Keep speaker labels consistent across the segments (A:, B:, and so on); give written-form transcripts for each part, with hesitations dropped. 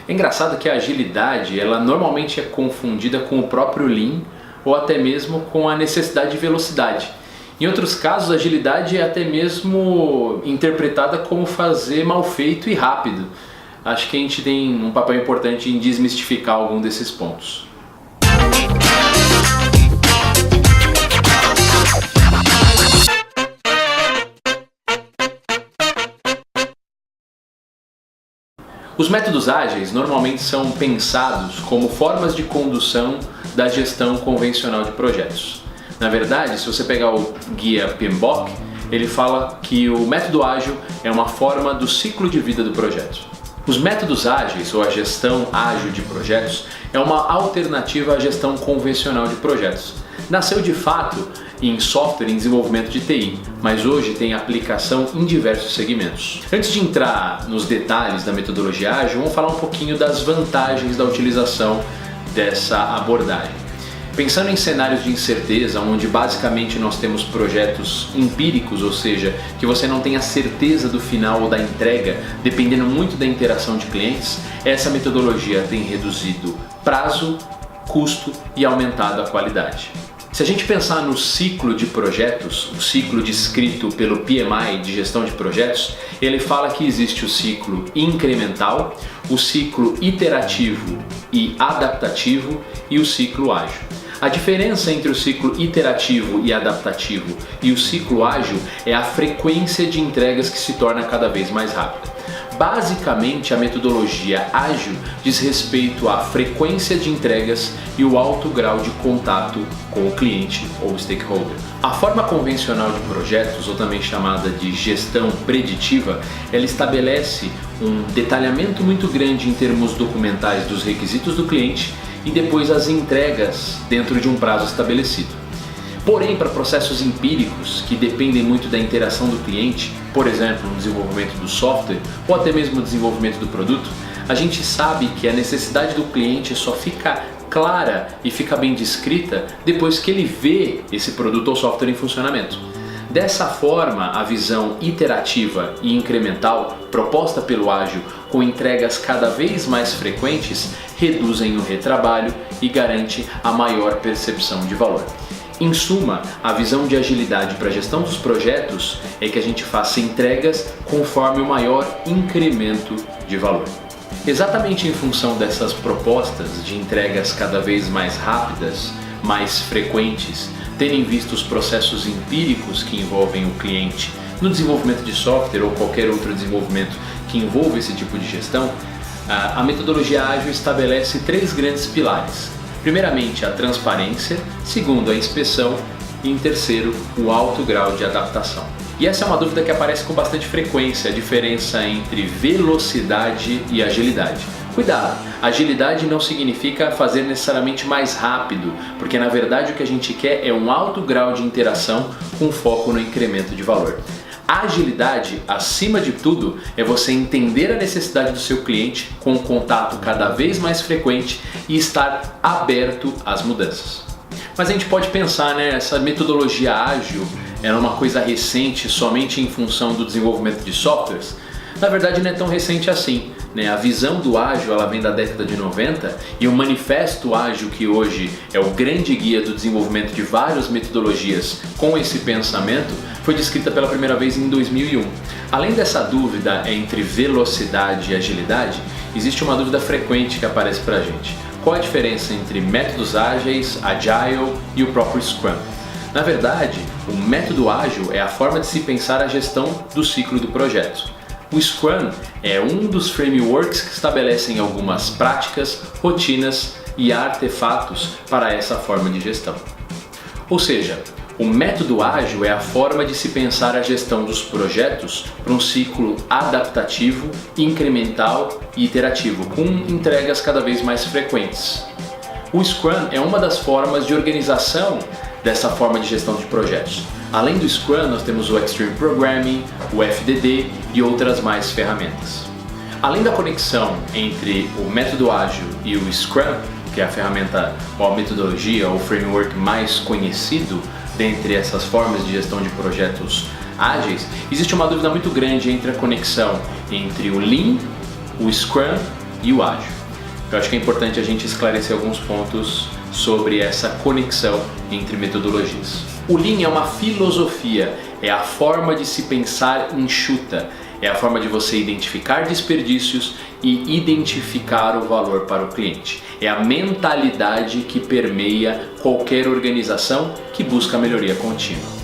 A: É engraçado que a agilidade, ela normalmente é confundida com o próprio Lean ou até mesmo com a necessidade de velocidade. Em outros casos, a agilidade é até mesmo interpretada como fazer mal feito e rápido. Acho que a gente tem um papel importante em desmistificar algum desses pontos. Os métodos ágeis normalmente são pensados como formas de condução da gestão convencional de projetos. Na verdade, se você pegar o guia PMBOK, ele fala que o método ágil é uma forma do ciclo de vida do projeto. Os métodos ágeis, ou a gestão ágil de projetos, é uma alternativa à gestão convencional de projetos. Nasceu de fato em software em desenvolvimento de TI, mas hoje tem aplicação em diversos segmentos. Antes de entrar nos detalhes da metodologia ágil, vamos falar um pouquinho das vantagens da utilização dessa abordagem. Pensando em cenários de incerteza, onde basicamente nós temos projetos empíricos, ou seja, que você não tem a certeza do final ou da entrega, dependendo muito da interação de clientes, essa metodologia tem reduzido prazo, custo e aumentado a qualidade. Se a gente pensar no ciclo de projetos, o ciclo descrito pelo PMI de gestão de projetos, ele fala que existe o ciclo incremental, o ciclo iterativo e adaptativo e o ciclo ágil. A diferença entre o ciclo iterativo e adaptativo e o ciclo ágil é a frequência de entregas que se torna cada vez mais rápida. Basicamente, a metodologia ágil diz respeito à frequência de entregas e o alto grau de contato com o cliente ou stakeholder. A forma convencional de projetos, ou também chamada de gestão preditiva, ela estabelece um detalhamento muito grande em termos documentais dos requisitos do cliente e depois as entregas dentro de um prazo estabelecido. Porém, para processos empíricos que dependem muito da interação do cliente, por exemplo, no desenvolvimento do software ou até mesmo no desenvolvimento do produto, a gente sabe que a necessidade do cliente só fica clara e fica bem descrita depois que ele vê esse produto ou software em funcionamento. Dessa forma, a visão iterativa e incremental proposta pelo ágil, com entregas cada vez mais frequentes, reduzem o retrabalho e garante a maior percepção de valor. Em suma, a visão de agilidade para a gestão dos projetos é que a gente faça entregas conforme o maior incremento de valor. Exatamente em função dessas propostas de entregas cada vez mais rápidas, mais frequentes, tendo em vista os processos empíricos que envolvem o cliente no desenvolvimento de software ou qualquer outro desenvolvimento que envolva esse tipo de gestão, a metodologia ágil estabelece 3 grandes pilares. Primeiramente, a transparência, segundo, a inspeção e, em terceiro, o alto grau de adaptação. E essa é uma dúvida que aparece com bastante frequência, a diferença entre velocidade e agilidade. Cuidado, agilidade não significa fazer necessariamente mais rápido, porque na verdade o que a gente quer é um alto grau de interação com foco no incremento de valor. A agilidade, acima de tudo, é você entender a necessidade do seu cliente com um contato cada vez mais frequente e estar aberto às mudanças. Mas a gente pode pensar, essa metodologia ágil era uma coisa recente somente em função do desenvolvimento de softwares? Na verdade não é tão recente assim. A visão do ágil ela vem da década de 90 e o manifesto ágil, que hoje é o grande guia do desenvolvimento de várias metodologias com esse pensamento, foi descrita pela primeira vez em 2001. Além dessa dúvida entre velocidade e agilidade, existe uma dúvida frequente que aparece para a gente. Qual a diferença entre métodos ágeis, Agile e o próprio Scrum? Na verdade, o método ágil é a forma de se pensar a gestão do ciclo do projeto. O Scrum é um dos frameworks que estabelecem algumas práticas, rotinas e artefatos para essa forma de gestão. Ou seja, o método ágil é a forma de se pensar a gestão dos projetos para um ciclo adaptativo, incremental e iterativo, com entregas cada vez mais frequentes. O Scrum é uma das formas de organização dessa forma de gestão de projetos. Além do Scrum, nós temos o Extreme Programming, o FDD e outras mais ferramentas. Além da conexão entre o método ágil e o Scrum, que é a ferramenta ou a metodologia ou framework mais conhecido dentre essas formas de gestão de projetos ágeis, existe uma dúvida muito grande entre a conexão entre o Lean, o Scrum e o ágil. Eu acho que é importante a gente esclarecer alguns pontos sobre essa conexão entre metodologias. O Lean é uma filosofia, é a forma de se pensar enxuta, é a forma de você identificar desperdícios e identificar o valor para o cliente. É a mentalidade que permeia qualquer organização que busca melhoria contínua.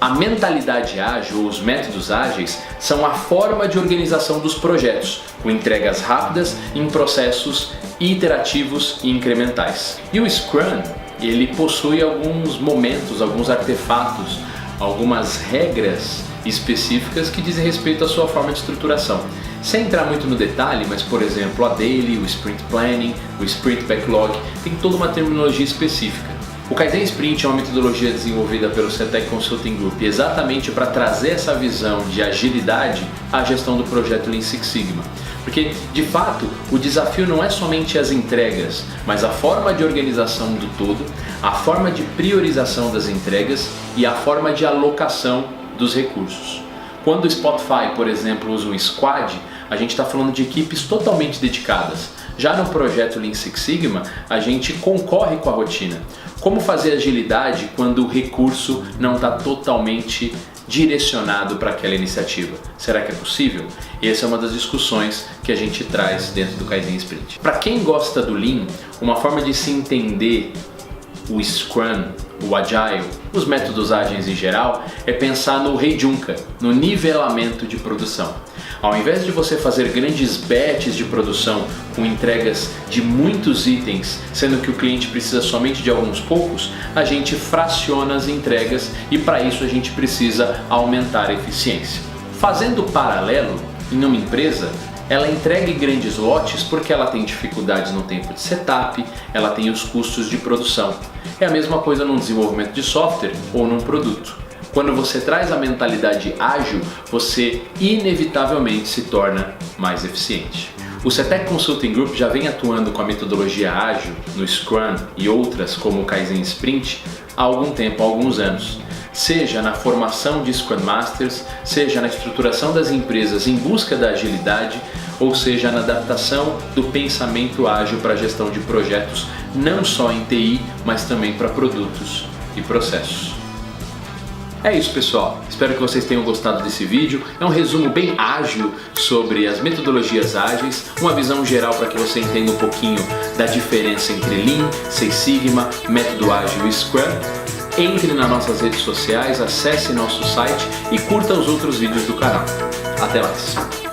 A: A mentalidade ágil ou os métodos ágeis são a forma de organização dos projetos, com entregas rápidas em processos iterativos e incrementais. E o Scrum, ele possui alguns momentos, alguns artefatos, algumas regras específicas que dizem respeito à sua forma de estruturação. Sem entrar muito no detalhe, mas por exemplo a Daily, o Sprint Planning, o Sprint Backlog, tem toda uma terminologia específica. O Kaizen Sprint é uma metodologia desenvolvida pelo CETEC Consulting Group exatamente para trazer essa visão de agilidade à gestão do projeto Lean Six Sigma. Porque, de fato, o desafio não é somente as entregas, mas a forma de organização do todo, a forma de priorização das entregas e a forma de alocação dos recursos. Quando o Spotify, por exemplo, usa um squad, a gente está falando de equipes totalmente dedicadas. Já no projeto Lean Six Sigma, a gente concorre com a rotina. Como fazer agilidade quando o recurso não está totalmente direcionado para aquela iniciativa? Será que é possível? Essa é uma das discussões que a gente traz dentro do Kaizen Sprint. Para quem gosta do Lean, uma forma de se entender o Scrum, o Agile, os métodos ágeis em geral, é pensar no Heijunka, no nivelamento de produção. Ao invés de você fazer grandes batches de produção com entregas de muitos itens, sendo que o cliente precisa somente de alguns poucos, a gente fraciona as entregas e para isso a gente precisa aumentar a eficiência. Fazendo paralelo, em uma empresa, ela entrega em grandes lotes porque ela tem dificuldades no tempo de setup, ela tem os custos de produção. É a mesma coisa num desenvolvimento de software ou num produto. Quando você traz a mentalidade ágil, você inevitavelmente se torna mais eficiente. O CETEC Consulting Group já vem atuando com a metodologia ágil no Scrum e outras como o Kaizen Sprint há algum tempo, há alguns anos. Seja na formação de Scrum Masters, seja na estruturação das empresas em busca da agilidade, ou seja na adaptação do pensamento ágil para a gestão de projetos, não só em TI, mas também para produtos e processos. É isso, pessoal. Espero que vocês tenham gostado desse vídeo. É um resumo bem ágil sobre as metodologias ágeis, uma visão geral para que você entenda um pouquinho da diferença entre Lean, Six Sigma, método ágil e Scrum. Entre nas nossas redes sociais, acesse nosso site e curta os outros vídeos do canal. Até mais!